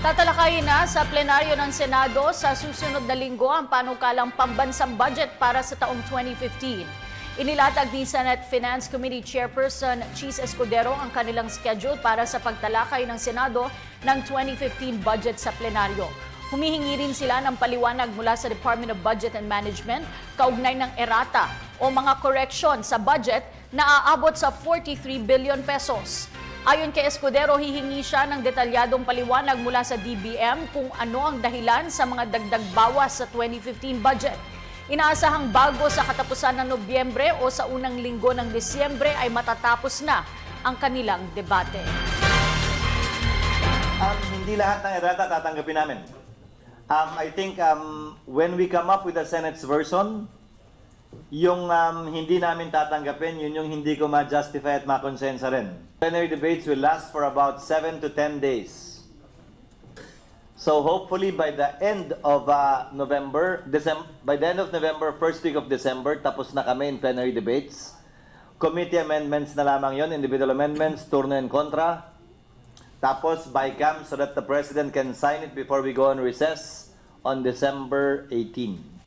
Tatalakayin na sa plenaryo ng Senado sa susunod na linggo ang panukalang pambansang budget para sa taong 2015. Inilatag ni Senate Finance Committee Chairperson Cheese Escudero ang kanilang schedule para sa pagtalakay ng Senado ng 2015 budget sa plenaryo. Humihingi rin sila ng paliwanag mula sa Department of Budget and Management kaugnay ng errata o mga correction sa budget na aabot sa 43 billion pesos. Ayon kay Escudero, hihingi siya ng detalyadong paliwanag mula sa DBM kung ano ang dahilan sa mga dagdag bawas sa 2015 budget. Inaasahang bago sa katapusan ng Nobyembre o sa unang linggo ng Disyembre ay matatapos na ang kanilang debate. Hindi lahat ng errata tatanggapin namin. I think when we come up with the Senate's version, yung hindi namin tatanggapin, yun yung hindi ko ma-justify at ma-konsensa rin. Plenary debates will last for about 7 to 10 days. So hopefully by the end of November, first week of December, tapos na kami in plenary debates. Committee amendments na lamang yon, individual amendments, turno and contra. Tapos by cam so that the President can sign it before we go on recess on December 18.